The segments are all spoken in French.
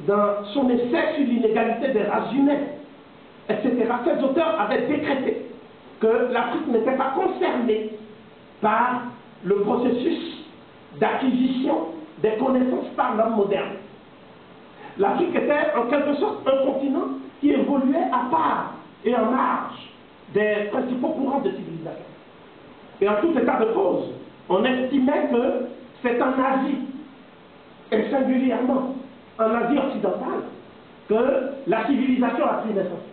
dans son essai sur l'inégalité des races humaines, etc., ces auteurs avaient décrété que l'Afrique n'était pas concernée par le processus d'acquisition des connaissances par l'homme moderne. L'Afrique était en quelque sorte un continent qui évoluait à part et en marge des principaux courants de civilisation. Et en tout état de cause, on estimait que c'est en Asie, et singulièrement en Asie occidentale, que la civilisation a pris naissance.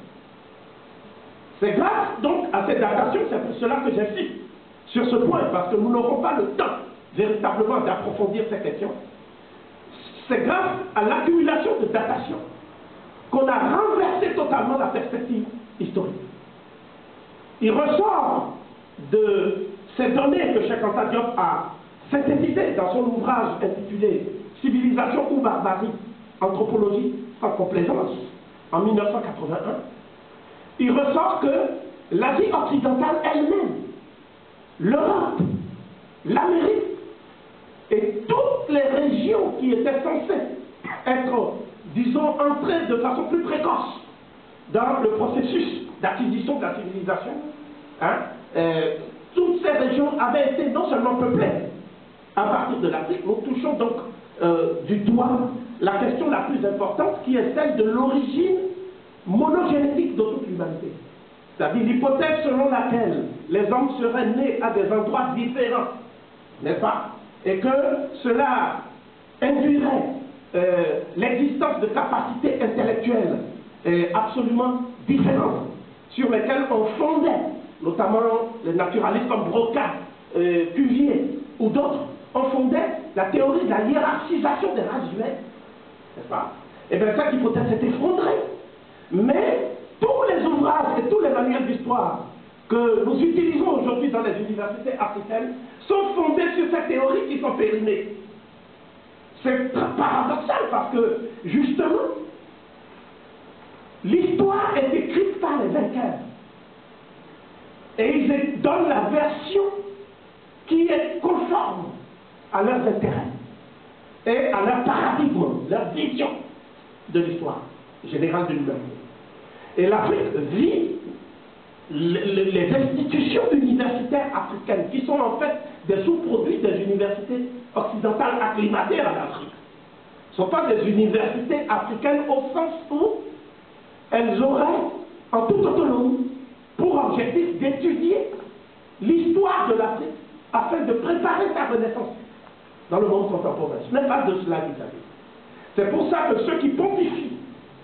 C'est grâce donc à cette datation, c'est pour cela que j'insiste sur ce point, parce que nous n'aurons pas le temps véritablement d'approfondir ces questions. C'est grâce à l'accumulation de datations qu'on a renversé totalement la perspective historique. Il ressort de ces données que Cheikh Anta Diop a synthétisées dans son ouvrage intitulé « Civilisation ou barbarie, anthropologie en complaisance » en 1981. Il ressort que l'Asie occidentale elle-même, l'Europe, l'Amérique et toutes les régions qui étaient censées être, disons, entrées de façon plus précoce dans le processus d'acquisition de la civilisation, toutes ces régions avaient été non seulement peuplées à partir de l'Afrique. Nous touchons donc du doigt la question la plus importante qui est celle de l'origine monogénétique de toute l'humanité. C'est-à-dire l'hypothèse selon laquelle les hommes seraient nés à des endroits différents, n'est-ce pas? Et que cela induirait l'existence de capacités intellectuelles absolument différentes sur lesquelles on fondait, notamment les naturalistes comme Broca, Cuvier ou d'autres, on fondait la théorie de la hiérarchisation des races humaines, n'est-ce pas? Et bien cette hypothèse s'est effondrée. Mais tous les ouvrages et tous les manuels d'histoire que nous utilisons aujourd'hui dans les universités africaines sont fondés sur ces théories qui sont périmées. C'est paradoxal parce que, justement, l'histoire est écrite par les vainqueurs. Et ils donnent la version qui est conforme à leurs intérêts et à leur paradigme, leur vision de l'histoire générale de l'humanité. Et l'Afrique vit les institutions universitaires africaines, qui sont en fait des sous-produits des universités occidentales acclimatées à l'Afrique. Ce ne sont pas des universités africaines au sens où elles auraient, en toute autonomie, pour objectif d'étudier l'histoire de l'Afrique afin de préparer sa renaissance dans le monde contemporain. Ce n'est pas de cela qu'il s'agit. C'est pour ça que ceux qui pontifient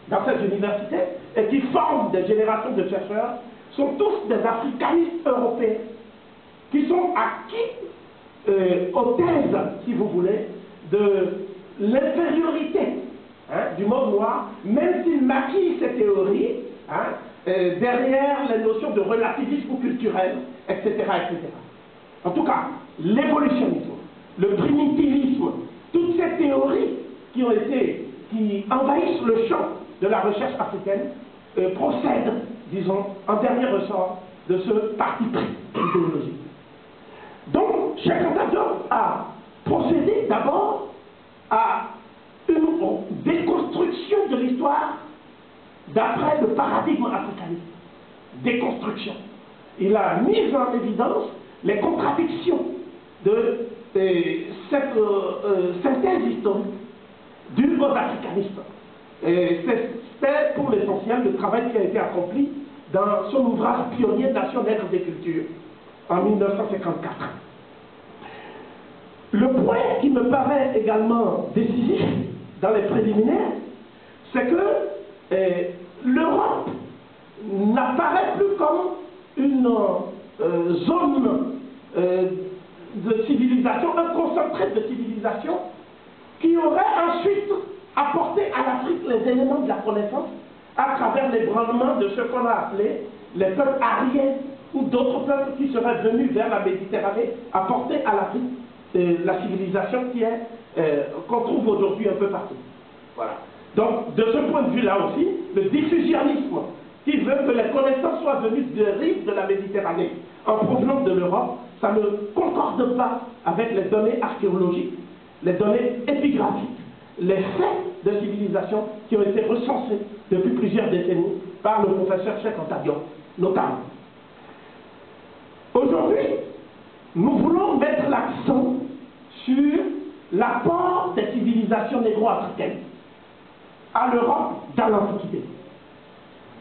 dans ces universités et qui forment des générations de chercheurs sont tous des africanistes européens qui sont acquis aux thèses, si vous voulez, de l'infériorité du monde noir, même s'ils maquillent ces théories derrière les notions de relativisme culturel, etc., etc. En tout cas, l'évolutionnisme, le primitivisme, toutes ces théories qui envahissent le champ de la recherche africaine procèdent, disons, en dernier ressort de ce parti pris idéologique. Donc, Cheikh Anta Diop a procédé d'abord à une déconstruction de l'histoire d'après le paradigme africaniste. Déconstruction. Il a mis en évidence les contradictions de cette synthèse historique du aux africanisme. C'est pour l'essentiel le travail qui a été accompli dans son ouvrage pionnier Nation nègre des cultures en 1954. Le point qui me paraît également décisif dans les préliminaires, c'est que l'Europe n'apparaît plus comme une zone de civilisation, un concentré de civilisation qui aurait ensuite apporté à l'Afrique les éléments de la connaissance à travers l'ébranlement de ce qu'on a appelé les peuples ariens ou d'autres peuples qui seraient venus vers la Méditerranée apporter à l'Afrique la civilisation qui est qu'on trouve aujourd'hui un peu partout. Voilà. Donc, de ce point de vue-là aussi, le diffusionnisme qui veut que les connaissances soient venues des rives de la Méditerranée en provenance de l'Europe, ça ne concorde pas avec les données archéologiques, les données épigraphiques, les faits de civilisations qui ont été recensées depuis plusieurs décennies par le professeur Cheikh Anta Diop, notamment. Aujourd'hui, nous voulons mettre l'accent sur l'apport des civilisations négro-africaines à l'Europe dans l'Antiquité.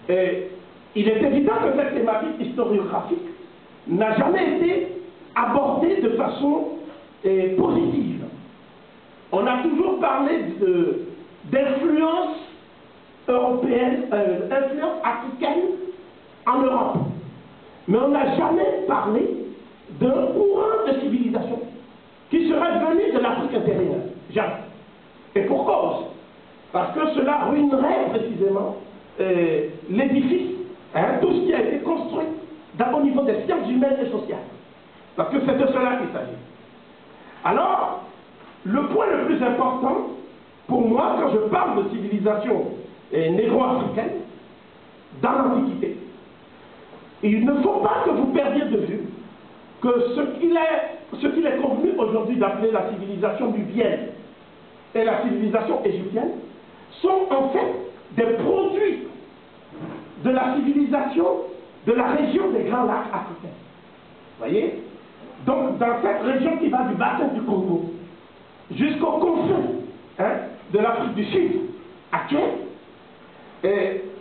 Et il est évident que cette thématique historiographique n'a jamais été abordée de façon positive. On a toujours parlé d'influence européenne, influence africaine en Europe. Mais on n'a jamais parlé d'un courant de civilisation qui serait venu de l'Afrique intérieure. Jamais. Et pour cause. Parce que cela ruinerait précisément l'édifice, tout ce qui a été construit au niveau des sciences humaines et sociales. Parce que c'est de cela qu'il s'agit. Alors, le point le plus important, pour moi, quand je parle de civilisation négro-africaine, dans l'Antiquité, il ne faut pas que vous perdiez de vue que ce qu'il est convenu aujourd'hui d'appeler la civilisation nubienne et la civilisation égyptienne sont en fait des produits de la civilisation de la région des Grands Lacs africains. Vous voyez? Donc, dans cette région qui va du bassin du Congo jusqu'aux confins de l'Afrique du Sud actuelle,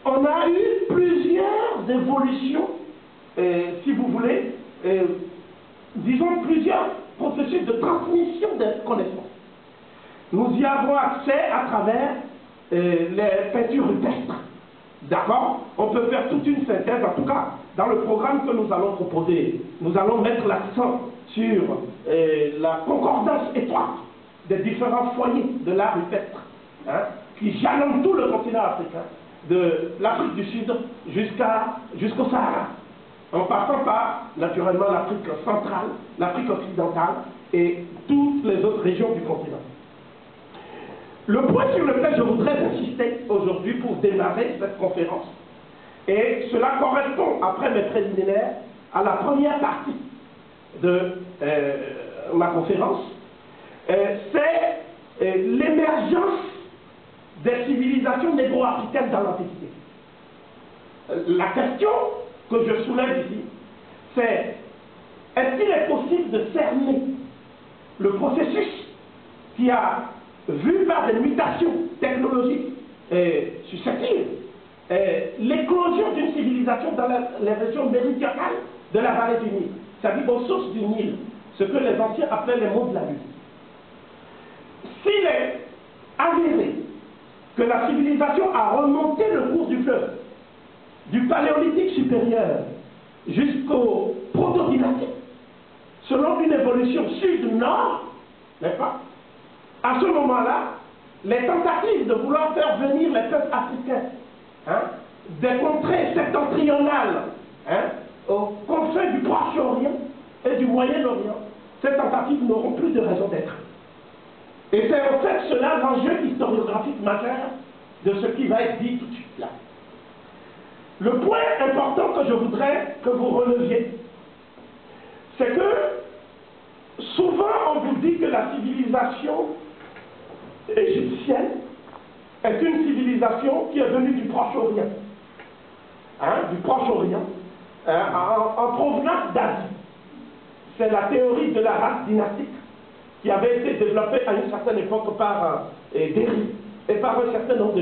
on a eu plusieurs évolutions, si vous voulez, disons plusieurs processus de transmission des connaissances. Nous y avons accès à travers les peintures rupestres. D'accord? On peut faire toute une synthèse, en tout cas, dans le programme que nous allons proposer, nous allons mettre l'accent sur la concordance étroite des différents foyers de l'art rupestre, qui jalonnent tout le continent africain, de l'Afrique du Sud jusqu'au Sahara, en passant par, naturellement, l'Afrique centrale, l'Afrique occidentale et toutes les autres régions du continent. Le point sur lequel je voudrais insister aujourd'hui pour démarrer cette conférence, et cela correspond, après mes préliminaires, à la première partie de ma conférence, c'est l'émergence des civilisations négro-africaines dans l'Antiquité. La question que je soulève ici, c'est est-ce qu'il est possible de cerner le processus qui a vu par des mutations technologiques susceptibles l'éclosion d'une civilisation dans les régions méridionales de la vallée du Nil, c'est-à-dire aux sources du Nil, ce que les anciens appelaient les monts de la Lune. S'il est avéré que la civilisation a remonté le cours du fleuve, du paléolithique supérieur jusqu'au proto-dynastique, selon une évolution sud-nord, n'est-ce pas? À ce moment-là, les tentatives de vouloir faire venir les peuples africains des contrées septentrionales aux confins du Proche-Orient et du Moyen-Orient, ces tentatives n'auront plus de raison d'être. Et c'est en fait cela l'enjeu historiographique majeur de ce qui va être dit tout de suite là. Le point important que je voudrais que vous releviez, c'est que souvent on vous dit que la civilisation égyptienne est une civilisation qui est venue du Proche-Orient. Du Proche-Orient, en provenance d'Asie. C'est la théorie de la race dynastique qui avait été développée à une certaine époque par Derry et par un certain nombre de